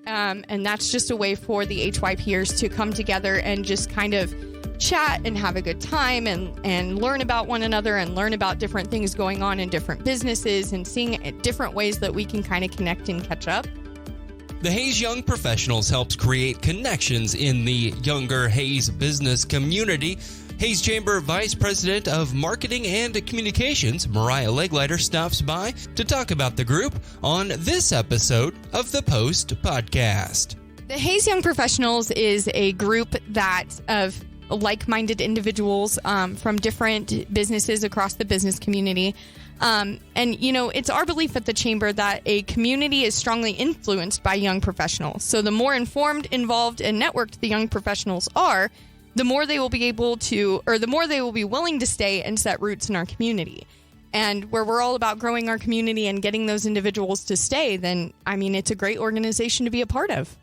And that's just a way for the HYPers to come together and just kind of chat and have a good time and learn about one another and learn about different things going on in different businesses and seeing different ways that we can kind of connect and catch up. The Hayes Young Professionals helps create connections in the younger Hayes business community. Hayes Chamber Vice President of Marketing and Communications, Mariah Legleiter, stops by to talk about the group on this episode of the Post Podcast. The Hayes Young Professionals is a group of like-minded individuals from different businesses across the business community. And, it's our belief at the Chamber that a community is strongly influenced by young professionals. So the more informed, involved, and networked the young professionals are, the more they will be willing to stay and set roots in our community. And where we're all about growing our community and getting those individuals to stay, then, it's a great organization to be a part of.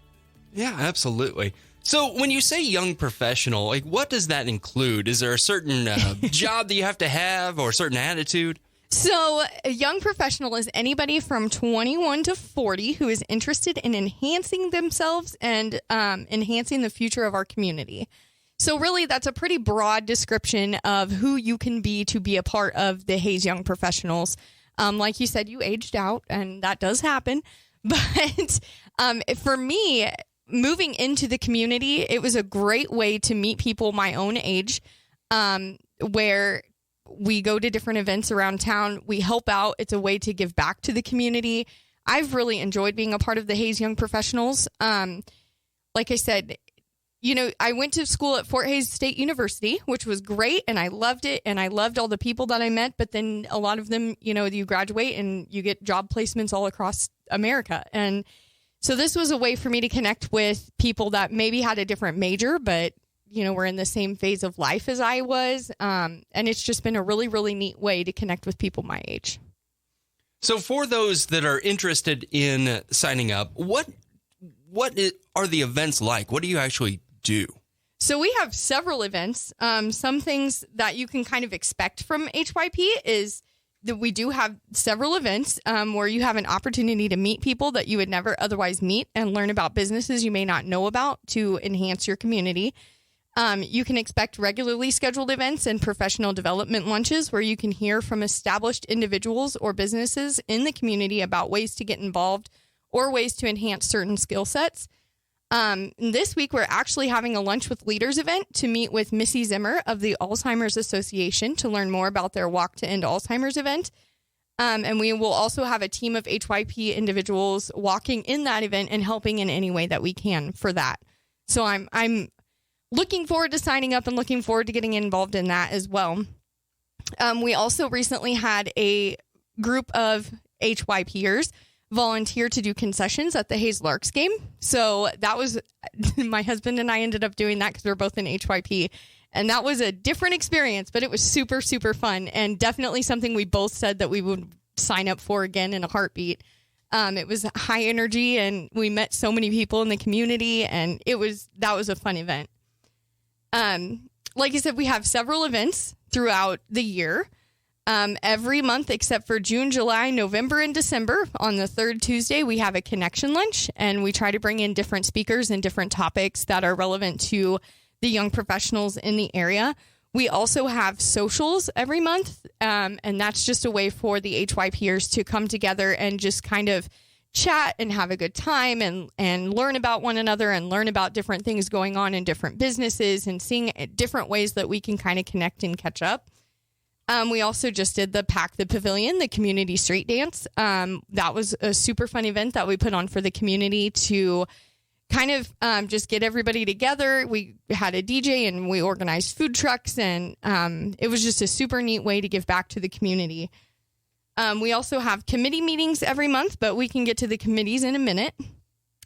Yeah, absolutely. So when you say young professional, what does that include? Is there a certain job that you have to have or a certain attitude? So a young professional is anybody from 21 to 40 who is interested in enhancing themselves and enhancing the future of our community. So really, that's a pretty broad description of who you can be to be a part of the Hayes Young Professionals. Like you said, you aged out, and that does happen. But for me, moving into the community, it was a great way to meet people my own age, where we go to different events around town. We help out. It's a way to give back to the community. I've really enjoyed being a part of the Hayes Young Professionals. Like I said, I went to school at Fort Hays State University, which was great, and I loved it, and I loved all the people that I met, but then a lot of them, you graduate and you get job placements all across America. And so this was a way for me to connect with people that maybe had a different major, but, were in the same phase of life as I was. And it's just been a really, really neat way to connect with people my age. So for those that are interested in signing up, what are the events like? What do you actually do? So we have several events. Some things that you can kind of expect from HYP is that we do have several events where you have an opportunity to meet people that you would never otherwise meet and learn about businesses you may not know about to enhance your community. You can expect regularly scheduled events and professional development lunches where you can hear from established individuals or businesses in the community about ways to get involved or ways to enhance certain skill sets. This week, we're actually having a Lunch with Leaders event to meet with Missy Zimmer of the Alzheimer's Association to learn more about their Walk to End Alzheimer's event. And we will also have a team of HYP individuals walking in that event and helping in any way that we can for that. So I'm looking forward to signing up and looking forward to getting involved in that as well. We also recently had a group of HYPers volunteer to do concessions at the Hayes Larks game. So that was, my husband and I ended up doing that because we're both in HYP. And that was a different experience, but it was super, super fun and definitely something we both said that we would sign up for again in a heartbeat. It was high energy and we met so many people in the community and that was a fun event. Like I said, we have several events throughout the year. Every month except for June, July, November, and December. On the third Tuesday, we have a connection lunch, and we try to bring in different speakers and different topics that are relevant to the young professionals in the area. We also have socials every month, and that's just a way for the HYPers to come together and just kind of chat and have a good time and learn about one another and learn about different things going on in different businesses and seeing different ways that we can kind of connect and catch up. We also just did the Pack the Pavilion, the community street dance. That was a super fun event that we put on for the community to kind of just get everybody together. We had a DJ and we organized food trucks, and it was just a super neat way to give back to the community. We also have committee meetings every month, but we can get to the committees in a minute.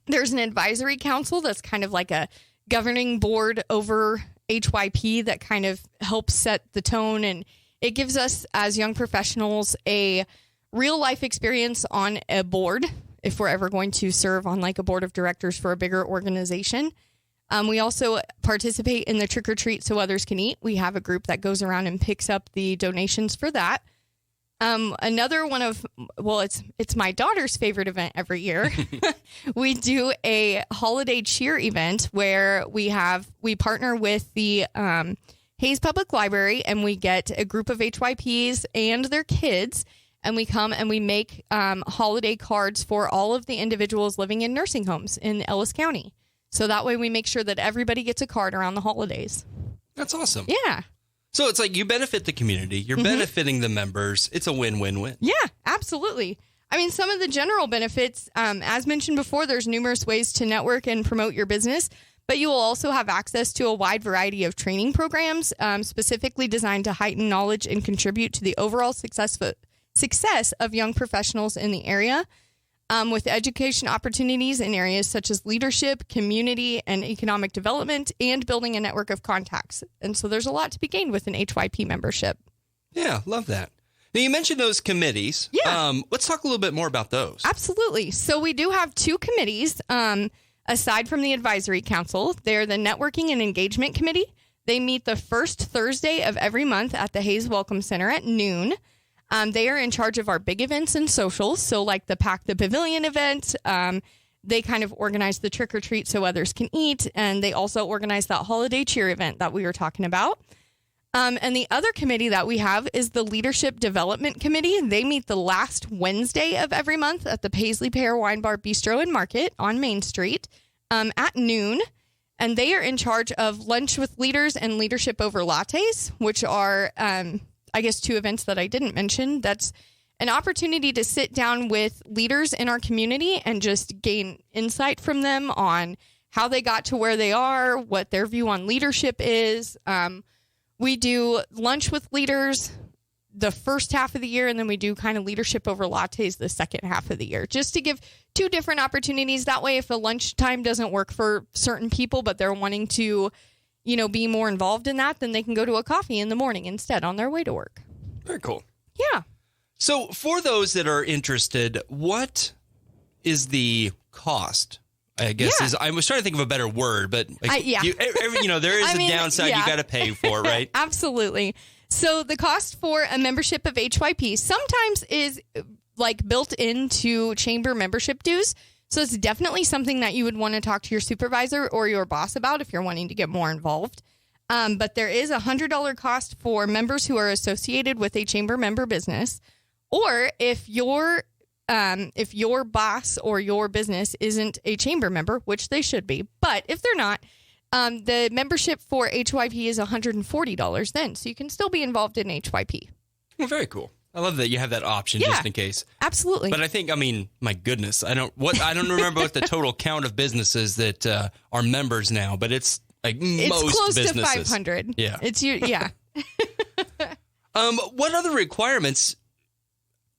There's an advisory council that's kind of like a governing board over HYP that kind of helps set the tone, and it gives us as young professionals a real life experience on a board if we're ever going to serve on like a board of directors for a bigger organization. We also participate in the trick or treat so others can eat. We have a group that goes around and picks up the donations for that. Another one of, well, it's my daughter's favorite event every year. We do a holiday cheer event where we partner with the Hayes Public Library, and we get a group of HYPs and their kids, and we come and we make holiday cards for all of the individuals living in nursing homes in Ellis County. So that way we make sure that everybody gets a card around the holidays. That's awesome. Yeah. So it's like you benefit the community, you're benefiting the members. It's a win-win-win. Yeah, absolutely. I mean, some of the general benefits, as mentioned before, there's numerous ways to network and promote your business, but you will also have access to a wide variety of training programs specifically designed to heighten knowledge and contribute to the overall success of young professionals in the area. With education opportunities in areas such as leadership, community, and economic development, and building a network of contacts. And so there's a lot to be gained with an HYP membership. Yeah, love that. Now, you mentioned those committees. Yeah. Let's talk a little bit more about those. Absolutely. So we do have two committees, aside from the advisory council. They're the networking and engagement committee. They meet the first Thursday of every month at the Hayes Welcome Center at noon. They are in charge of our big events and socials. So like the Pack the Pavilion event, they kind of organize the trick or treat so others can eat. And they also organize that holiday cheer event that we were talking about. And the other committee that we have is the Leadership Development Committee. They meet the last Wednesday of every month at the Paisley Pear Wine Bar Bistro and Market on Main Street at noon. And they are in charge of Lunch with Leaders and Leadership Over Lattes, which are... I guess two events that I didn't mention. That's an opportunity to sit down with leaders in our community and just gain insight from them on how they got to where they are, what their view on leadership is. We do lunch with leaders the first half of the year, and then we do kind of leadership over lattes the second half of the year, just to give two different opportunities. That way, if a lunchtime doesn't work for certain people, but they're wanting to be more involved in that, then they can go to a coffee in the morning instead on their way to work. Very cool. Yeah. So for those that are interested, what is the cost? I guess I was trying to think of a better word, but there is a downside you got to pay for, right? Absolutely. So the cost for a membership of HYP sometimes is like built into chamber membership dues. So it's definitely something that you would want to talk to your supervisor or your boss about if you're wanting to get more involved. But there is a $100 cost for members who are associated with a chamber member business, or if your boss or your business isn't a chamber member, which they should be, but if they're not, the membership for HYP is $140 then, so you can still be involved in HYP. Well, very cool. I love that you have that option just in case. Absolutely. But I think, my goodness, I don't remember what the total count of businesses that are members now, but it's like it's most close businesses. To 500. Yeah. Yeah. What other requirements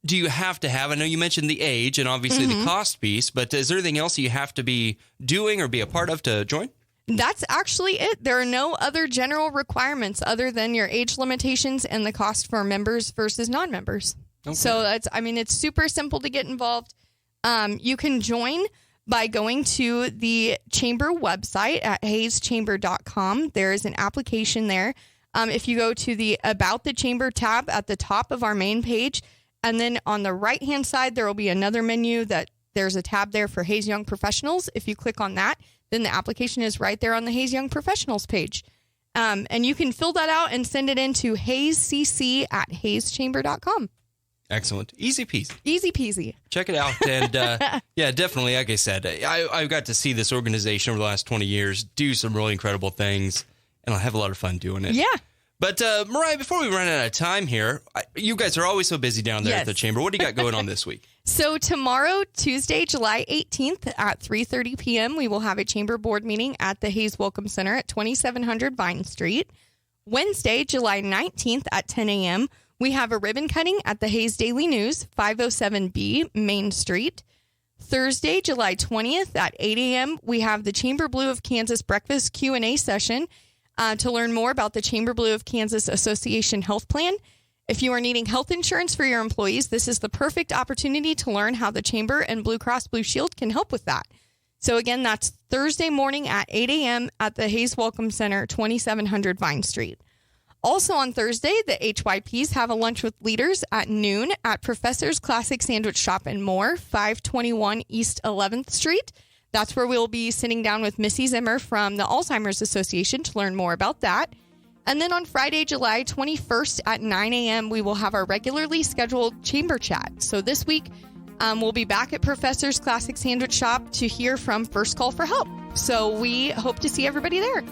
do you have to have? I know you mentioned the age and obviously the cost piece, but is there anything else you have to be doing or be a part of to join? That's actually it. There are no other general requirements other than your age limitations and the cost for members versus non-members. Okay. So it's super simple to get involved. You can join by going to the chamber website at hayeschamber.com. There is an application there. If you go to the About the Chamber tab at the top of our main page, and then on the right-hand side, there will be another menu that there's a tab there for Hayes Young Professionals. If you click on that, then the application is right there on the Hayes Young Professionals page. And you can fill that out and send it in to hayescc@hayeschamber.com. Excellent. Easy peasy. Easy peasy. Check it out. And definitely, like I said, I've got to see this organization over the last 20 years do some really incredible things, and I'll have a lot of fun doing it. Yeah. But Mariah, before we run out of time here, you guys are always so busy down there at the chamber. What do you got going on this week? So tomorrow, Tuesday, July 18th at 3:30 p.m., we will have a chamber board meeting at the Hayes Welcome Center at 2700 Vine Street. Wednesday, July 19th at 10 a.m., we have a ribbon cutting at the Hayes Daily News, 507B Main Street. Thursday, July 20th at 8 a.m., we have the Chamber Blue of Kansas breakfast Q&A session to learn more about the Chamber Blue of Kansas Association Health Plan. If you are needing health insurance for your employees, this is the perfect opportunity to learn how the Chamber and Blue Cross Blue Shield can help with that. So again, that's Thursday morning at 8 a.m. at the Hayes Welcome Center, 2700 Vine Street. Also on Thursday, the HYPs have a lunch with leaders at noon at Professor's Classic Sandwich Shop and More, 521 East 11th Street. That's where we'll be sitting down with Missy Zimmer from the Alzheimer's Association to learn more about that. And then on Friday, July 21st at 9 a.m., we will have our regularly scheduled chamber chat. So this week, we'll be back at Professor's Classic Sandwich Shop to hear from First Call for Help. So we hope to see everybody there.